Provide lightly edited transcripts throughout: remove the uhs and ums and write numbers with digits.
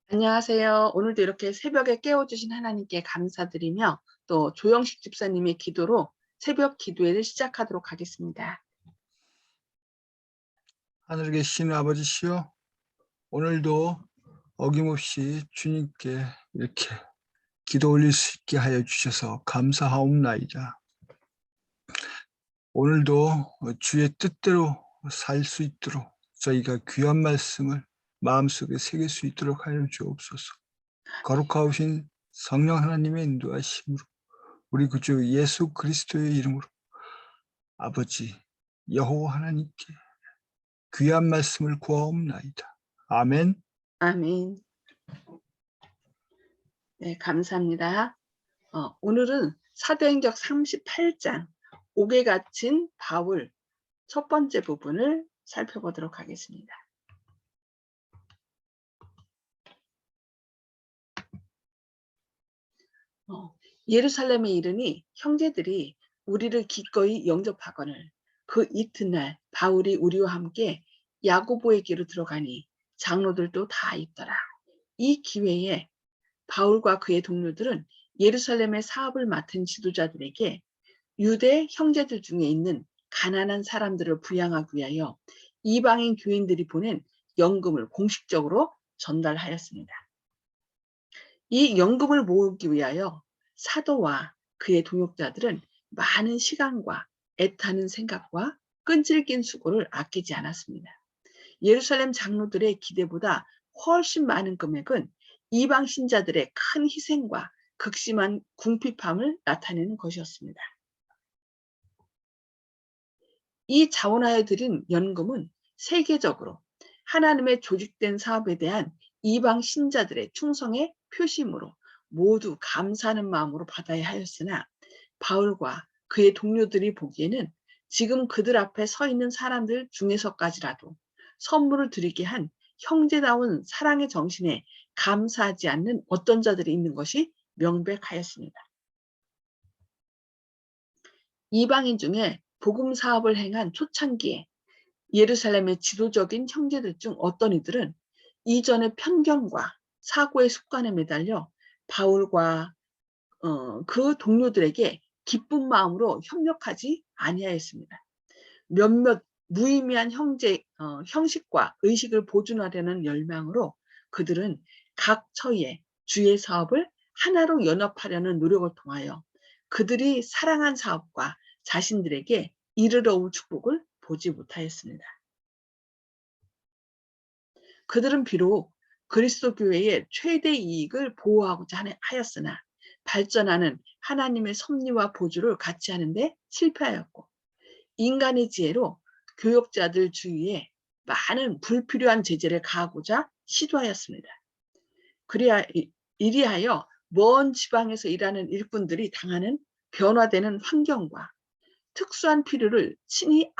안녕하세요. 오늘도 이렇게 새벽에 깨워주신 하나님께 감사드리며 또 조영식 집사님의 기도로 새벽 기도회를 시작하도록 하겠습니다. 하늘에 계신 아버지시여, 오늘도 어김없이 주님께 이렇게 기도 올릴 수 있게 하여 주셔서 감사하옵나이다. 오늘도 주의 뜻대로 살 수 있도록 저희가 귀한 말씀을 마음속에 새길 수 있도록 하여 주옵소서. 거룩하신 성령 하나님의 인도하심으로 우리 구주 예수 그리스도의 이름으로 아버지 여호와 하나님께 귀한 말씀을 구하옵나이다. 아멘. 아멘. 네, 감사합니다. 오늘은 사도행적 38장 옥에 갇힌 바울 첫 번째 부분을 살펴보도록 하겠습니다. 예루살렘에 이르니 형제들이 우리를 기꺼이 영접하거늘 그 이튿날 바울이 우리와 함께 야고보에게로 들어가니 장로들도 다 있더라. 이 기회에 바울과 그의 동료들은 예루살렘의 사업을 맡은 지도자들에게 유대 형제들 중에 있는 가난한 사람들을 부양하기 위하여 이방인 교인들이 보낸 연금을 공식적으로 전달하였습니다. 이 연금을 모으기 위하여 사도와 그의 동역자들은 많은 시간과 애타는 생각과 끈질긴 수고를 아끼지 않았습니다. 예루살렘 장로들의 기대보다 훨씬 많은 금액은 이방 신자들의 큰 희생과 극심한 궁핍함을 나타내는 것이었습니다. 이 자원하여 드린 연금은 세계적으로 하나님의 조직된 사업에 대한 이방 신자들의 충성의 표심으로 모두 감사하는 마음으로 받아야 하였으나 바울과 그의 동료들이 보기에는 지금 그들 앞에 서 있는 사람들 중에서까지라도 선물을 드리게 한 형제다운 사랑의 정신에 감사하지 않는 어떤 자들이 있는 것이 명백하였습니다. 이방인 중에 복음 사업을 행한 초창기에 예루살렘의 지도적인 형제들 중 어떤 이들은 이전의 편견과 사고의 습관에 매달려 바울과 그 동료들에게 기쁜 마음으로 협력하지 아니하였습니다. 몇몇 무의미한 형식과 의식을 보존하려는 열망으로 그들은 각 처에 주의 사업을 하나로 연합하려는 노력을 통하여 그들이 사랑한 사업과 자신들에게 이르러 올 축복을 보지 못하였습니다. 그들은 비록 그리스도 교회의 최대 이익을 보호하고자 하였으나 발전하는 하나님의 섭리와 보조를 같이 하는데 실패하였고 인간의 지혜로 교역자들 주위에 많은 불필요한 제재를 가하고자 시도하였습니다. 이리하여 먼 지방에서 일하는 일꾼들이 당하는 변화되는 환경과 특수한 필요를 친히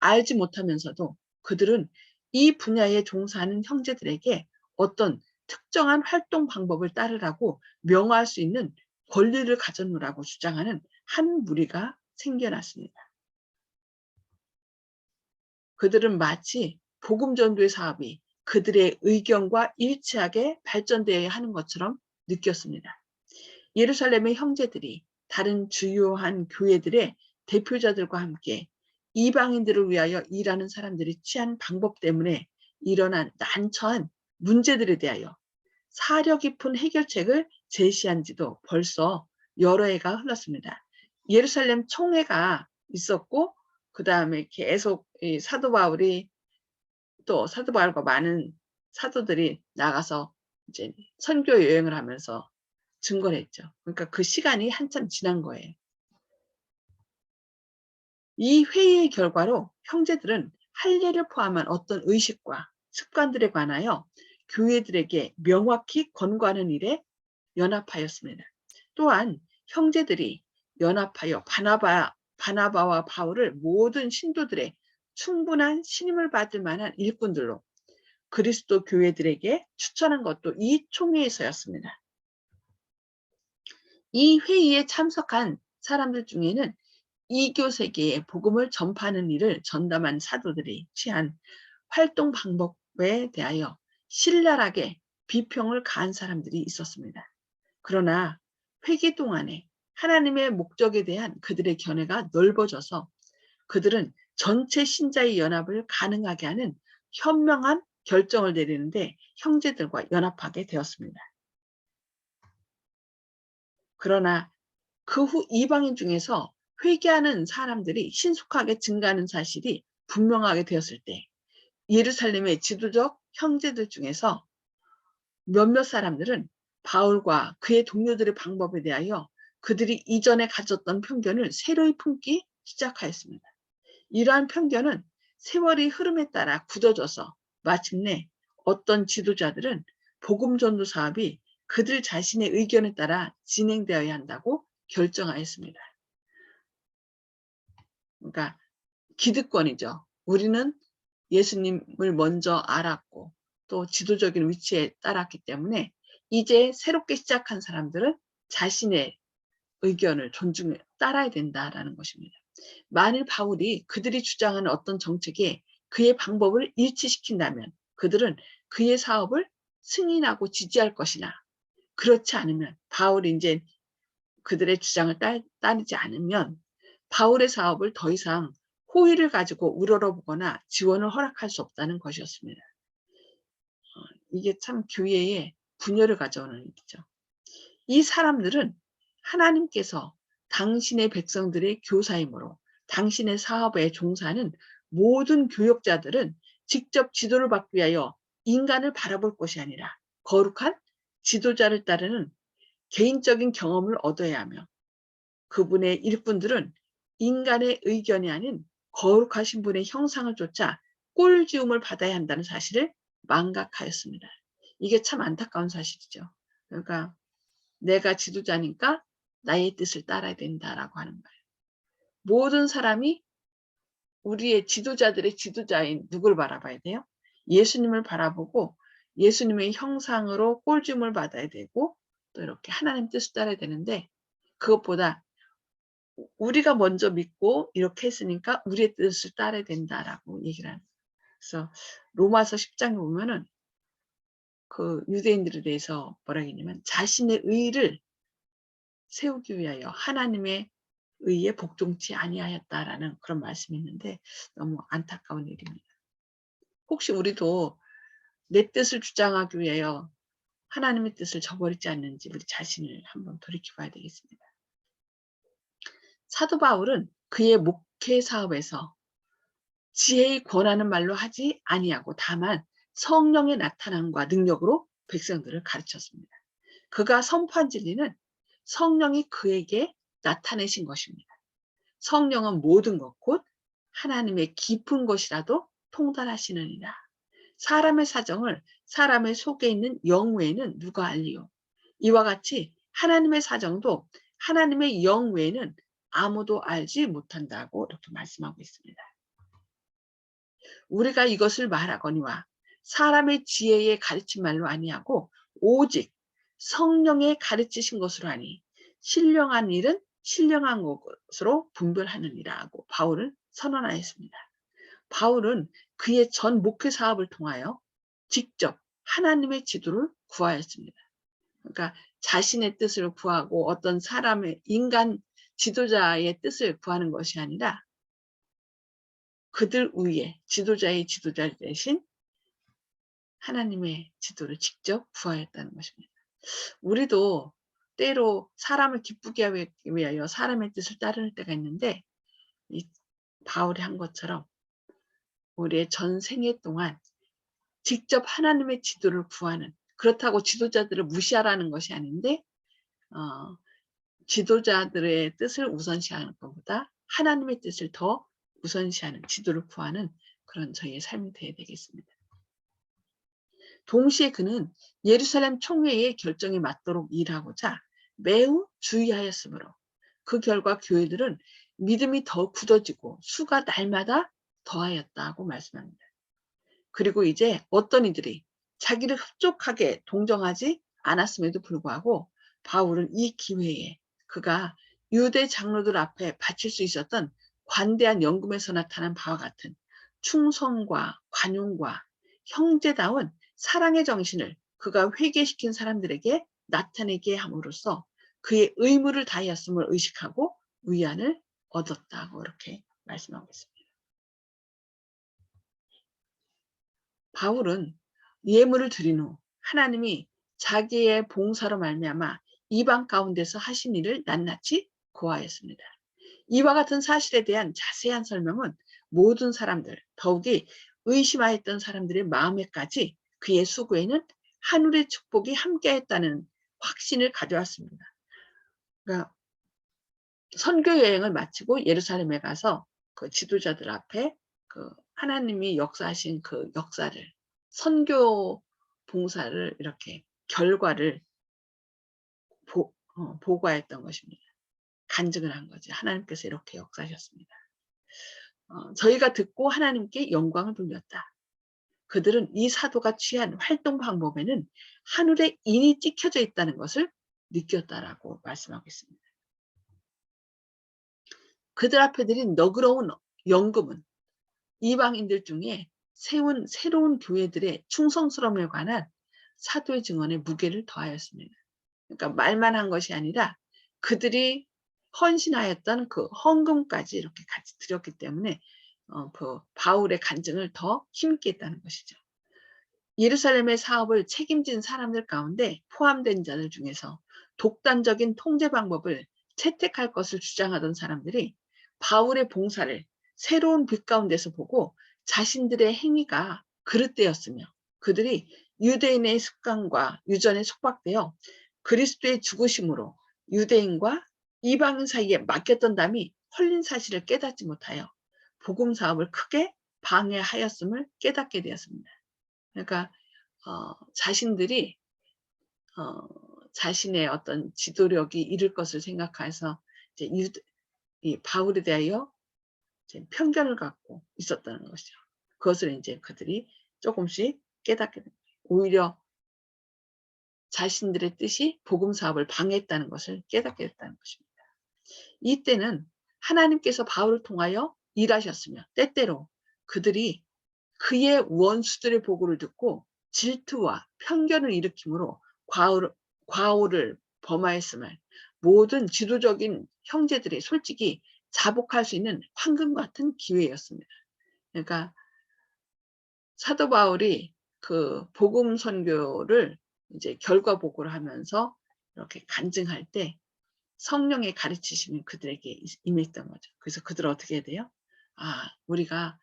알지 못하면서도 그들은 이 분야에 종사하는 형제들에게 어떤 특정한 활동 방법을 따르라고 명할 수 있는 권리를 가졌노라고 주장하는 한 무리가 생겨났습니다. 그들은 마치 복음 전도의 사업이 그들의 의견과 일치하게 발전되어야 하는 것처럼 느꼈습니다. 예루살렘의 형제들이 다른 주요한 교회들의 대표자들과 함께 이방인들을 위하여 일하는 사람들이 취한 방법 때문에 일어난 난처한 문제들에 대하여 사려 깊은 해결책을 제시한 지도 벌써 여러 해가 흘렀습니다. 예루살렘 총회가 있었고 그 다음에 계속 사도 바울이 또 사도 바울과 많은 사도들이 나가서 이제 선교 여행을 하면서 증거를 했죠. 그러니까 그 시간이 한참 지난 거예요. 이 회의의 결과로 형제들은 할례를 포함한 어떤 의식과 습관들에 관하여 교회들에게 명확히 권고하는 일에 연합하였습니다. 또한 형제들이 연합하여 바나바와 바울을 모든 신도들의 충분한 신임을 받을 만한 일꾼들로 그리스도 교회들에게 추천한 것도 이 총회에서였습니다. 이 회의에 참석한 사람들 중에는 이교 세계에 복음을 전파하는 일을 전담한 사도들이 취한 활동 방법에 대하여 신랄하게 비평을 가한 사람들이 있었습니다. 그러나 회기 동안에 하나님의 목적에 대한 그들의 견해가 넓어져서 그들은 전체 신자의 연합을 가능하게 하는 현명한 결정을 내리는데 형제들과 연합하게 되었습니다. 그러나 그 후 이방인 중에서 회개하는 사람들이 신속하게 증가하는 사실이 분명하게 되었을 때 예루살렘의 지도적 형제들 중에서 몇몇 사람들은 바울과 그의 동료들의 방법에 대하여 그들이 이전에 가졌던 편견을 새로이 품기 시작하였습니다. 이러한 편견은 세월의 흐름에 따라 굳어져서 마침내 어떤 지도자들은 복음 전도 사업이 그들 자신의 의견에 따라 진행되어야 한다고 결정하였습니다. 그러니까 기득권이죠. 우리는 예수님을 먼저 알았고 또 지도적인 위치에 따랐기 때문에 이제 새롭게 시작한 사람들은 자신의 의견을 따라야 된다라는 것입니다. 만일 바울이 그들이 주장하는 어떤 정책에 그의 방법을 일치시킨다면 그들은 그의 사업을 승인하고 지지할 것이나 그렇지 않으면 바울이 이제 그들의 주장을 따르지 않으면 바울의 사업을 더 이상 호의를 가지고 우러러보거나 지원을 허락할 수 없다는 것이었습니다. 이게 참 교회에 분열을 가져오는 일이죠. 이 사람들은 하나님께서 당신의 백성들의 교사이므로 당신의 사업에 종사하는 모든 교역자들은 직접 지도를 받기 위하여 인간을 바라볼 것이 아니라 거룩한 지도자를 따르는 개인적인 경험을 얻어야 하며 그분의 일꾼들은 인간의 의견이 아닌 거룩하신 분의 형상을 쫓아 꼴지움을 받아야 한다는 사실을 망각하였습니다. 이게 참 안타까운 사실이죠. 그러니까 내가 지도자니까 나의 뜻을 따라야 된다라고 하는 거예요. 모든 사람이 우리의 지도자들의 지도자인 누굴 바라봐야 돼요? 예수님을 바라보고 예수님의 형상으로 꼴짐을 받아야 되고 또 이렇게 하나님 뜻을 따라야 되는데 그것보다 우리가 먼저 믿고 이렇게 했으니까 우리의 뜻을 따라야 된다라고 얘기를 하는 거예요. 그래서 로마서 10장에 보면은 그 유대인들에 대해서 뭐라 했냐면 자신의 의를 세우기 위하여 하나님의 의에 복종치 아니하였다라는 그런 말씀이 있는데 너무 안타까운 일입니다. 혹시 우리도 내 뜻을 주장하기 위하여 하나님의 뜻을 저버리지 않는지 우리 자신을 한번 돌이켜 봐야 되겠습니다. 사도 바울은 그의 목회 사업에서 지혜의 권하는 말로 하지 아니하고 다만 성령의 나타남과 능력으로 백성들을 가르쳤습니다. 그가 선포한 진리는 성령이 그에게 나타내신 것입니다. 성령은 모든 것 곧 하나님의 깊은 것이라도 통달하시느니라. 사람의 사정을 사람의 속에 있는 영 외에는 누가 알리요. 이와 같이 하나님의 사정도 하나님의 영 외에는 아무도 알지 못한다고 이렇게 말씀하고 있습니다. 우리가 이것을 말하거니와 사람의 지혜에 가르친 말로 아니하고 오직 성령의 가르치신 것으로 하니 신령한 일은 신령한 것으로 분별하느니라고 바울은 선언하였습니다. 바울은 그의 전 목회 사업을 통하여 직접 하나님의 지도를 구하였습니다. 그러니까 자신의 뜻을 구하고 어떤 사람의 인간 지도자의 뜻을 구하는 것이 아니라 그들 위에 지도자의 지도자 대신 하나님의 지도를 직접 구하였다는 것입니다. 우리도 때로 사람을 기쁘게 하기 위하여 사람의 뜻을 따르는 때가 있는데 이 바울이 한 것처럼 우리의 전 생애 동안 직접 하나님의 지도를 구하는 그렇다고 지도자들을 무시하라는 것이 아닌데 지도자들의 뜻을 우선시하는 것보다 하나님의 뜻을 더 우선시하는 지도를 구하는 그런 저희의 삶이 되어야 되겠습니다. 동시에 그는 예루살렘 총회의 결정에 맞도록 일하고자 매우 주의하였으므로 그 결과 교회들은 믿음이 더 굳어지고 수가 날마다 더하였다고 말씀합니다. 그리고 이제 어떤 이들이 자기를 흡족하게 동정하지 않았음에도 불구하고 바울은 이 기회에 그가 유대 장로들 앞에 바칠 수 있었던 관대한 연금에서 나타난 바와 같은 충성과 관용과 형제다운 사랑의 정신을 그가 회개시킨 사람들에게 나타내게 함으로써 그의 의무를 다하였음을 의식하고 위안을 얻었다고 이렇게 말씀하고 있습니다. 바울은 예물을 드린 후 하나님이 자기의 봉사로 말미암아 이방 가운데서 하신 일을 낱낱이 고하였습니다. 이와 같은 사실에 대한 자세한 설명은 모든 사람들, 더욱이 의심하였던 사람들의 마음에까지 그의 수고에는 하늘의 축복이 함께했다는 확신을 가져왔습니다. 그러니까 선교 여행을 마치고 예루살렘에 가서 그 지도자들 앞에 그 하나님이 역사하신 그 역사를, 선교 봉사를 이렇게 결과를 보고했던 것입니다. 간증을 한 거죠. 하나님께서 이렇게 역사하셨습니다. 저희가 듣고 하나님께 영광을 돌렸다. 그들은 이 사도가 취한 활동 방법에는 하늘의 인이 찍혀져 있다는 것을 느꼈다라고 말씀하고 있습니다. 그들 앞에 드린 너그러운 연금은 이방인들 중에 세운 새로운 교회들의 충성스러움에 관한 사도의 증언에 무게를 더하였습니다. 그러니까 말만 한 것이 아니라 그들이 헌신하였던 그 헌금까지 이렇게 같이 드렸기 때문에 그 바울의 간증을 더 힘있게 했다는 것이죠. 예루살렘의 사업을 책임진 사람들 가운데 포함된 자들 중에서 독단적인 통제 방법을 채택할 것을 주장하던 사람들이 바울의 봉사를 새로운 빛 가운데서 보고 자신들의 행위가 그릇되었으며 그들이 유대인의 습관과 유전에 속박되어 그리스도의 죽으심으로 유대인과 이방인 사이에 맡겼던 담이 헐린 사실을 깨닫지 못하여 복음 사업을 크게 방해하였음을 깨닫게 되었습니다. 그러니까 자신들이 자신의 어떤 지도력이 이를 것을 생각해서 이제 이 바울에 대하여 이제 편견을 갖고 있었다는 것이죠. 그것을 이제 그들이 조금씩 깨닫게 됩니다. 오히려 자신들의 뜻이 복음 사업을 방해했다는 것을 깨닫게 됐다는 것입니다. 이때는 하나님께서 바울을 통하여 일하셨으며 때때로 그들이 그의 원수들의 보고를 듣고 질투와 편견을 일으킴으로 과오를 범하였음을 모든 지도적인 형제들이 솔직히 자복할 수 있는 황금 같은 기회였습니다. 그러니까 사도 바울이 그 복음 선교를 이제 결과 보고를 하면서 이렇게 간증할 때 성령의 가르치심이 그들에게 임했던 거죠. 그래서 그들은 어떻게 해야 돼요? 아, 우리가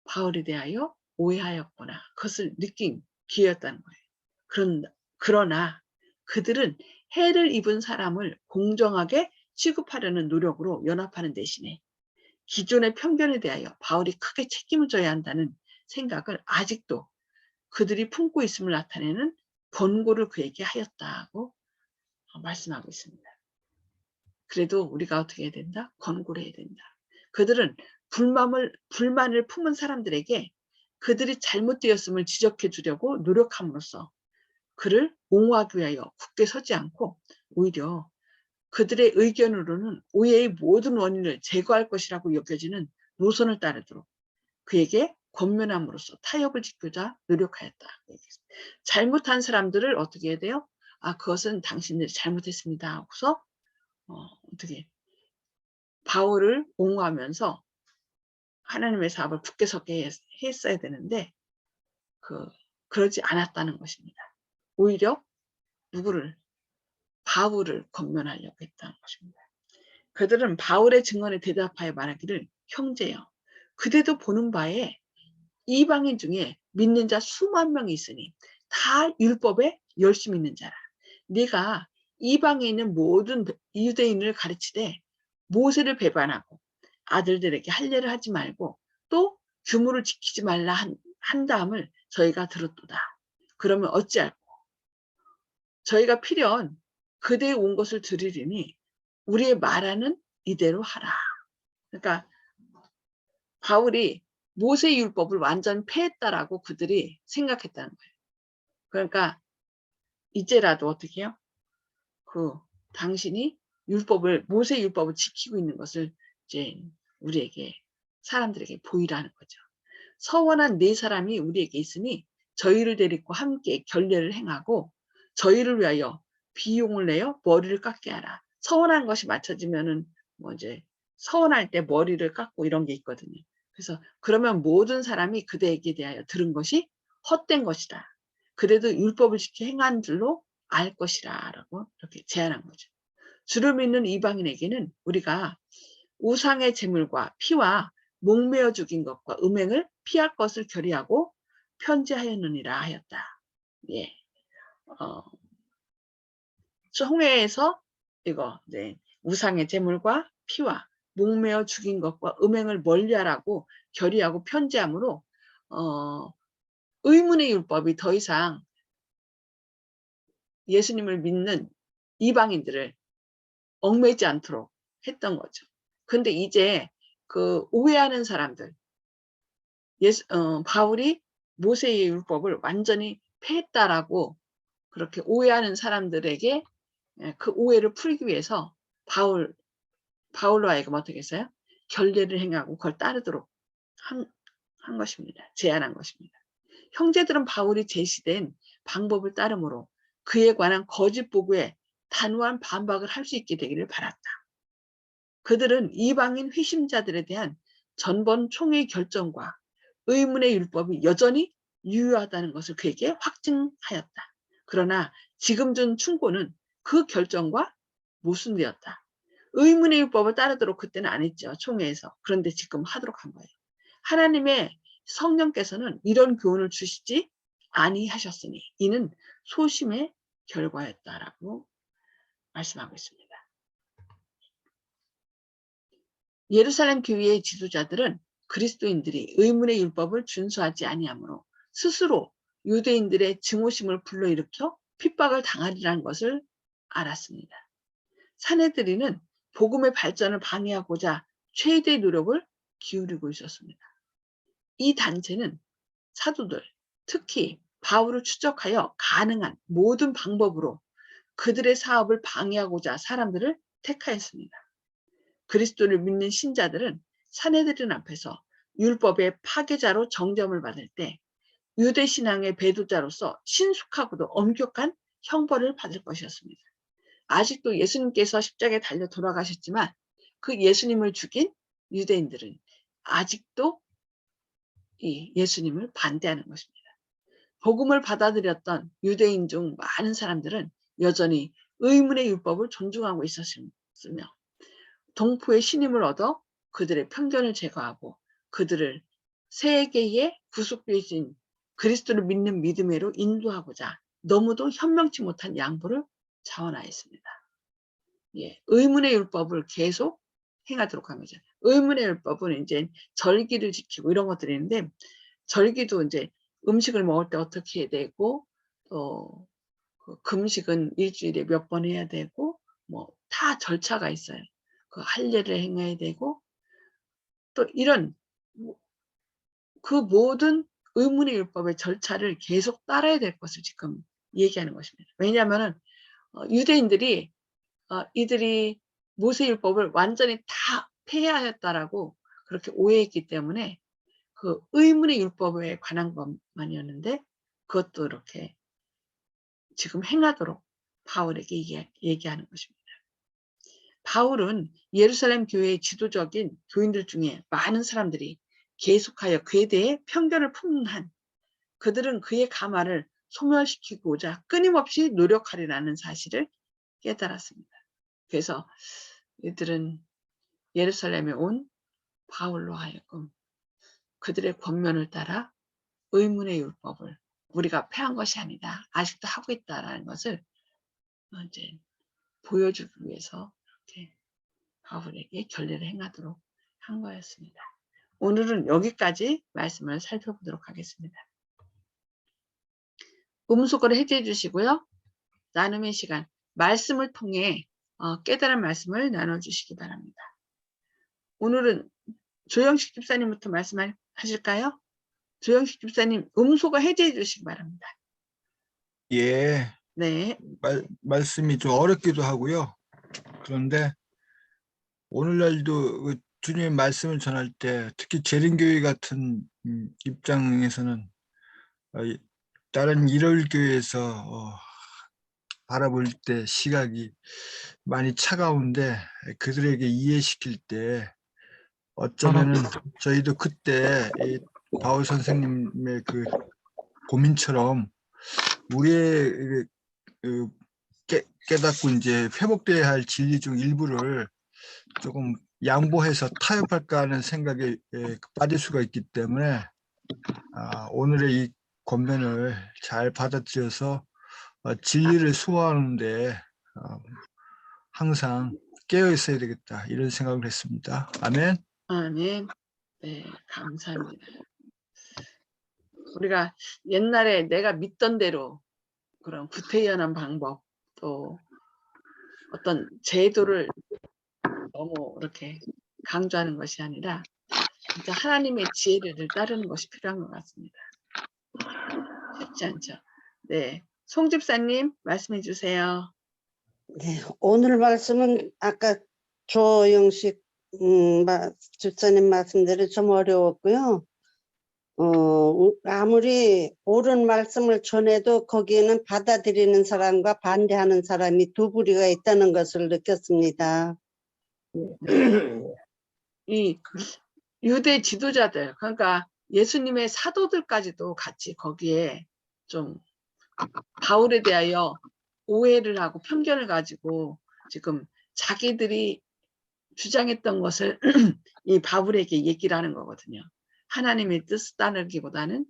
바울에 대하여 오해하였구나. 그것을 느낀 기회였다는 거예요. 그러나 그들은 해를 입은 사람을 공정하게 취급하려는 노력으로 연합하는 대신에 기존의 편견에 대하여 바울이 크게 책임을 져야 한다는 생각을 아직도 그들이 품고 있음을 나타내는 권고를 그에게 하였다고 말씀하고 있습니다. 그래도 우리가 어떻게 해야 된다? 권고를 해야 된다. 그들은 불만을 품은 사람들에게 그들이 잘못되었음을 지적해 주려고 노력함으로써 그를 옹호하기 위하여 굳게 서지 않고 오히려 그들의 의견으로는 오해의 모든 원인을 제거할 것이라고 여겨지는 노선을 따르도록 그에게 권면함으로써 타협을 짓고자 노력하였다. 잘못한 사람들을 어떻게 해야 돼요? 아, 그것은 당신들이 잘못했습니다 하고서 어떻게 바울을 옹호하면서 하나님의 사업을 굳게 서게 했어야 되는데 그러지 않았다는 것입니다. 오히려 누구를? 바울을 권면하려고 했다는 것입니다. 그들은 바울의 증언에 대답하여 말하기를 형제여 그대도 보는 바에 이방인 중에 믿는 자 수만 명이 있으니 다 율법에 열심히 있는 자라. 네가 이방에 있는 모든 유대인을 가르치되 모세를 배반하고 아들들에게 할례를 하지 말고 또 규물을 지키지 말라 한 다음을 저희가 들었도다. 그러면 어찌할꼬? 저희가 필연 그대에 온 것을 들으리니 우리의 말하는 이대로 하라. 그러니까 바울이 모세 율법을 완전 폐했다라고 그들이 생각했다는 거예요. 그러니까 이제라도 어떻게 해요? 당신이 모세 율법을 지키고 있는 것을 이제 우리에게 사람들에게 보이라는 거죠. 서원한 네 사람이 우리에게 있으니 저희를 데리고 함께 결례를 행하고 저희를 위하여 비용을 내어 머리를 깎게 하라. 서원한 것이 맞춰지면은 뭐 이제 서원할 때 머리를 깎고 이런 게 있거든요. 그래서 그러면 모든 사람이 그대에게 대하여 들은 것이 헛된 것이다. 그래도 율법을 지켜 행한 줄로 알 것이라 라고 이렇게 제안한 거죠. 주를 믿는 이방인에게는 우리가 우상의 제물과 피와 목매어 죽인 것과 음행을 피할 것을 결의하고 편지하였느니라 하였다. 예. 총회에서 이거 우상의 제물과 피와 목매어 죽인 것과 음행을 멀리하라고 결의하고 편지함으로 의문의 율법이 더 이상 예수님을 믿는 이방인들을 얽매지 않도록 했던 거죠. 근데 이제 그 오해하는 사람들, 바울이 모세의 율법을 완전히 폐했다라고 그렇게 오해하는 사람들에게 그 오해를 풀기 위해서 바울로 하여금 어떻게 했어요? 결례를 행하고 그걸 따르도록 한 것입니다. 제안한 것입니다. 형제들은 바울이 제시된 방법을 따르므로 그에 관한 거짓 보고에 단호한 반박을 할 수 있게 되기를 바랐다. 그들은 이방인 회심자들에 대한 전번 총회의 결정과 의문의 율법이 여전히 유효하다는 것을 그에게 확증하였다. 그러나 지금 준 충고는 그 결정과 모순되었다. 의문의 율법을 따르도록 그때는 안 했죠. 총회에서. 그런데 지금 하도록 한 거예요. 하나님의 성령께서는 이런 교훈을 주시지 아니하셨으니 이는 소심의 결과였다라고 말씀하고 있습니다. 예루살렘 교회의 지도자들은 그리스도인들이 의문의 율법을 준수하지 아니하므로 스스로 유대인들의 증오심을 불러일으켜 핍박을 당하리라는 것을 알았습니다. 사내들이는 복음의 발전을 방해하고자 최대의 노력을 기울이고 있었습니다. 이 단체는 사도들, 특히 바울을 추적하여 가능한 모든 방법으로 그들의 사업을 방해하고자 사람들을 택하였습니다. 그리스도를 믿는 신자들은 사내들인 앞에서 율법의 파괴자로 정죄을 받을 때 유대 신앙의 배도자로서 신속하고도 엄격한 형벌을 받을 것이었습니다. 아직도 예수님께서 십자가에 달려 돌아가셨지만 그 예수님을 죽인 유대인들은 아직도 이 예수님을 반대하는 것입니다. 복음을 받아들였던 유대인 중 많은 사람들은 여전히 의문의 율법을 존중하고 있었으며 동포의 신임을 얻어 그들의 편견을 제거하고 그들을 세계의 구속되신 그리스도를 믿는 믿음으로 인도하고자 너무도 현명치 못한 양보를 자원하였습니다. 예, 의문의 율법을 계속 행하도록 한 거죠. 의문의 율법은 이제 절기를 지키고 이런 것들이 있는데 절기도 이제 음식을 먹을 때 어떻게 해야 되고 또 그 금식은 일주일에 몇 번 해야 되고 뭐 다 절차가 있어요. 그 할례를 행해야 되고 또 이런 그 모든 의문의 율법의 절차를 계속 따라야 될 것을 지금 얘기하는 것입니다. 왜냐하면 유대인들이 이들이 모세율법을 완전히 다 폐하였다라고 그렇게 오해했기 때문에 그 의문의 율법에 관한 것만이었는데 그것도 이렇게 지금 행하도록 바울에게 얘기하는 것입니다. 바울은 예루살렘 교회의 지도적인 교인들 중에 많은 사람들이 계속하여 그에 대해 편견을 품는 한 그들은 그의 가마를 소멸시키고자 끊임없이 노력하리라는 사실을 깨달았습니다. 그래서 이들은 예루살렘에 온 바울로 하여금 그들의 권면을 따라 의문의 율법을 우리가 폐한 것이 아니다. 아직도 하고 있다라는 것을 이제 보여주기 위해서 이렇게 바울에게 결례를 행하도록 한 거였습니다. 오늘은 여기까지 말씀을 살펴보도록 하겠습니다. 음소거를 해제해 주시고요. 나눔의 시간, 말씀을 통해 깨달은 말씀을 나눠주시기 바랍니다. 오늘은 조영식 집사님부터 말씀하실까요? 조영식 집사님, 음소거 해제해 주시기 바랍니다. 예, 네. 말씀이 좀 어렵기도 하고요. 그런데 오늘날도 그 주님의 말씀을 전할 때 특히 재림교회 같은 입장에서는 다른 일월교회에서 바라볼 때 시각이 많이 차가운데 그들에게 이해시킬 때 어쩌면은 저희도 그때 이 바울 선생님의 그 고민처럼 우리의 그 깨닫고 이제 회복돼야 할 진리 중 일부를 조금 양보해서 타협할까 하는 생각에 빠질 수가 있기 때문에 오늘의 이 권면을 잘 받아들여서 진리를 수호하는데 항상 깨어 있어야 되겠다 이런 생각을 했습니다. 아멘. 아멘. 네, 감사합니다. 우리가 옛날에 내가 믿던 대로 그런 구태연한 방법 또 어떤 제도를 너무 이렇게 강조하는 것이 아니라 진짜 하나님의 지혜를 따르는 것이 필요한 것 같습니다. 쉽지 않죠. 네, 송 집사님 말씀해 주세요. 네, 오늘 말씀은 아까 조영식 집사님 말씀대로 좀 어려웠고요. 아무리 옳은 말씀을 전해도 거기에는 받아들이는 사람과 반대하는 사람이 두 부류가 있다는 것을 느꼈습니다. 이 유대 지도자들, 그러니까 예수님의 사도들까지도 같이 거기에 좀 바울에 대하여 오해를 하고 편견을 가지고 지금 자기들이 주장했던 것을 이 바울에게 얘기를 하는 거거든요. 하나님의 뜻을 따르기보다는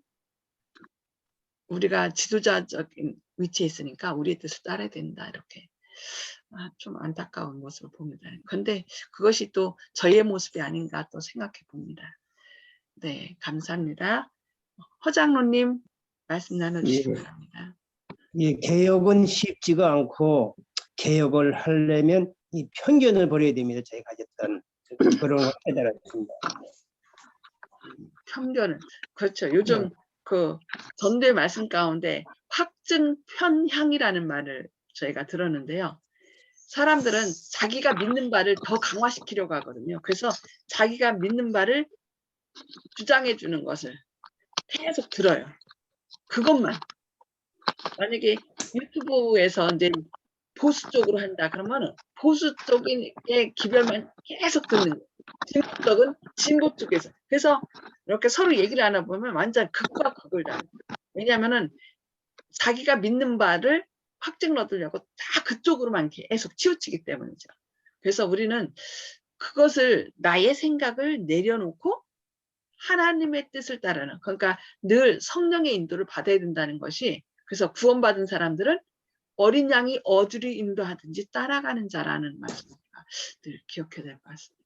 우리가 지도자적인 위치에 있으니까 우리의 뜻을 따라야 된다, 이렇게. 좀 안타까운 모습을 봅니다. 그런데 그것이 또 저의 모습이 아닌가 또 생각해 봅니다. 네, 감사합니다. 허장로님 말씀 나눠주시기 바랍니다. 이 개혁은 쉽지가 않고 개혁을 하려면 이 편견을 버려야 됩니다. 제가 가졌던 그런 걸 깨달았습니다. 편견을, 그렇죠. 요즘 그 전도의 말씀 가운데 확증 편향이라는 말을 저희가 들었는데요. 사람들은 자기가 믿는 바를 더 강화시키려고 하거든요. 그래서 자기가 믿는 바를 주장해 주는 것을 계속 들어요. 그것만. 만약에 유튜브에서 이제 보수 쪽으로 한다 그러면 보수 쪽의 기별만 계속 듣는 거예요. 진보 쪽은 진보 쪽에서. 그래서 이렇게 서로 얘기를 하나 보면 완전 극과 극을 다. 왜냐하면은 자기가 믿는 바를 확증을 얻으려고 다 그쪽으로만 계속 치우치기 때문이죠. 그래서 우리는 그것을 나의 생각을 내려놓고 하나님의 뜻을 따르는, 그러니까 늘 성령의 인도를 받아야 된다는 것이, 그래서 구원받은 사람들은 어린 양이 어디를 인도하든지 따라가는 자라는 말씀을 늘 기억해야 될 것 같습니다.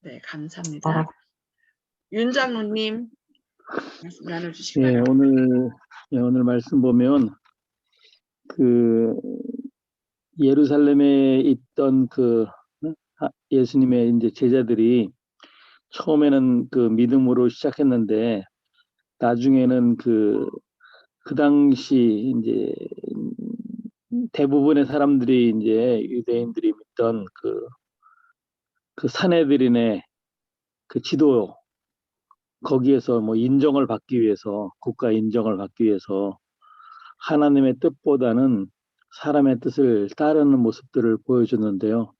네, 감사합니다. 윤 장로님 말씀 나눠주시기 바랍니다. 오늘 말씀 보면 그 예루살렘에 있던 그 예수님의 이제 제자들이 처음에는 그 믿음으로 시작했는데 나중에는 그 당시 이제 대부분의 사람들이 이제 유대인들이 믿던 그 사내들인의 그 지도 거기에서 뭐 인정을 받기 위해서, 국가 인정을 받기 위해서 하나님의 뜻보다는 사람의 뜻을 따르는 모습들을 보여줬는데요.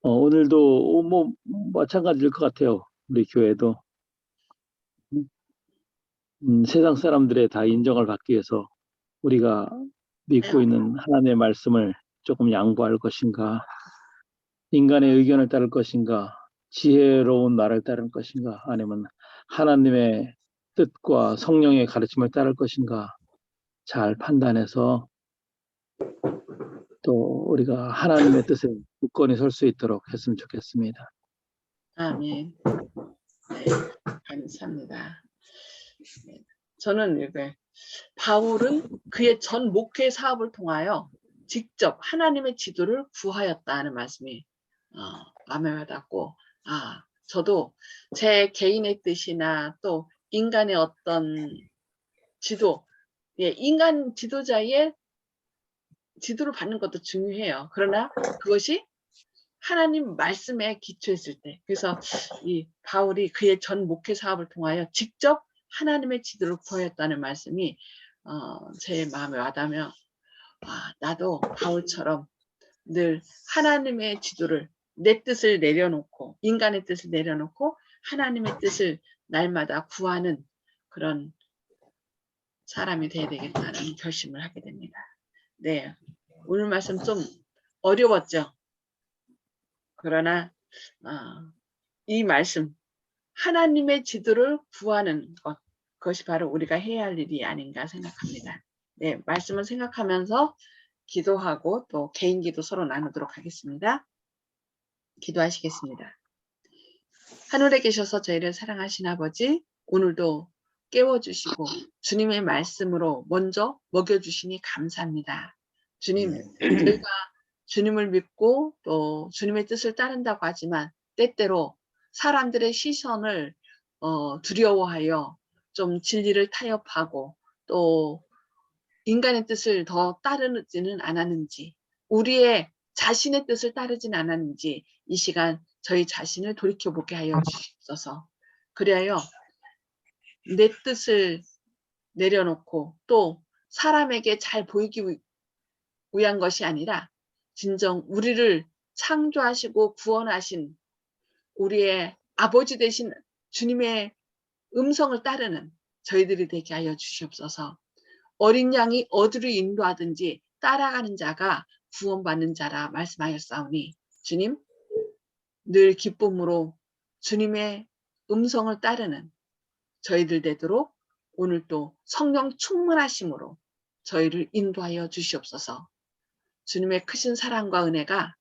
오늘도 뭐 마찬가지일 것 같아요. 우리 교회도 세상 사람들의 다 인정을 받기 위해서 우리가 믿고 있는 하나님의 말씀을 조금 양보할 것인가, 인간의 의견을 따를 것인가, 지혜로운 말을 따를 것인가, 아니면 하나님의 뜻과 성령의 가르침을 따를 것인가 잘 판단해서 또 우리가 하나님의 뜻에 굳건히 설 수 있도록 했으면 좋겠습니다. 아멘. 네, 감사합니다. 네, 저는 이게 바울은 그의 전 목회 사업을 통하여 직접 하나님의 지도를 구하였다는 말씀이 마음에 와닿고, 저도 제 개인의 뜻이나 또 인간의 어떤 지도, 인간 지도자의 지도를 받는 것도 중요해요. 그러나 그것이 하나님 말씀에 기초했을 때, 그래서 이 바울이 그의 전 목회 사업을 통하여 직접 하나님의 지도를 구하였다는 말씀이 제 마음에 와닿으면 나도 바울처럼 늘 하나님의 지도를 내 뜻을 내려놓고 인간의 뜻을 내려놓고 하나님의 뜻을 날마다 구하는 그런 사람이 돼야 되겠다는 결심을 하게 됩니다. 네, 오늘 말씀 좀 어려웠죠. 그러나 이 말씀 하나님의 지도를 구하는 것, 그것이 바로 우리가 해야 할 일이 아닌가 생각합니다. 네, 말씀을 생각하면서 기도하고 또 개인 기도 서로 나누도록 하겠습니다. 기도하시겠습니다. 하늘에 계셔서 저희를 사랑하신 아버지, 오늘도 깨워주시고 주님의 말씀으로 먼저 먹여주시니 감사합니다. 주님, 저희가 주님을 믿고 또 주님의 뜻을 따른다고 하지만 때때로 사람들의 시선을 두려워하여 좀 진리를 타협하고 또 인간의 뜻을 더 따르지는 않았는지, 우리의 자신의 뜻을 따르지는 않았는지 이 시간 저희 자신을 돌이켜보게 하여 주시옵소서. 그리하여 내 뜻을 내려놓고 또 사람에게 잘 보이기 위한 것이 아니라 진정 우리를 창조하시고 구원하신 우리의 아버지 되신 주님의 음성을 따르는 저희들이 되게 하여 주시옵소서. 어린 양이 어디로 인도하든지 따라가는 자가 구원받는 자라 말씀하였사오니 주님, 늘 기쁨으로 주님의 음성을 따르는 저희들 되도록 오늘 또 성령 충만하심으로 저희를 인도하여 주시옵소서. 주님의 크신 사랑과 은혜가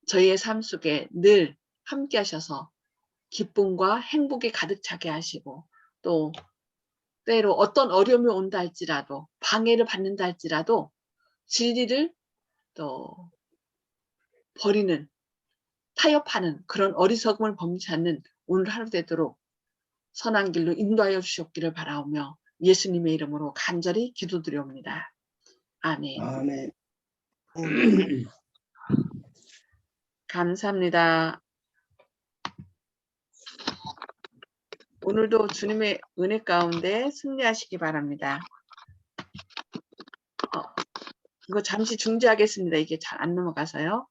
저희의 삶 속에 늘 함께 하셔서 기쁨과 행복이 가득 차게 하시고 또 때로 어떤 어려움이 온다 할지라도 방해를 받는다 할지라도 진리를 또 버리는 타협하는 그런 어리석음을 범치 않는 오늘 하루 되도록 선한 길로 인도하여 주셨기를 바라오며 예수님의 이름으로 간절히 기도드려옵니다. 아멘. 아멘. 감사합니다. 오늘도 주님의 은혜 가운데 승리하시기 바랍니다. 이거 잠시 중지하겠습니다. 이게 잘 안 넘어가서요.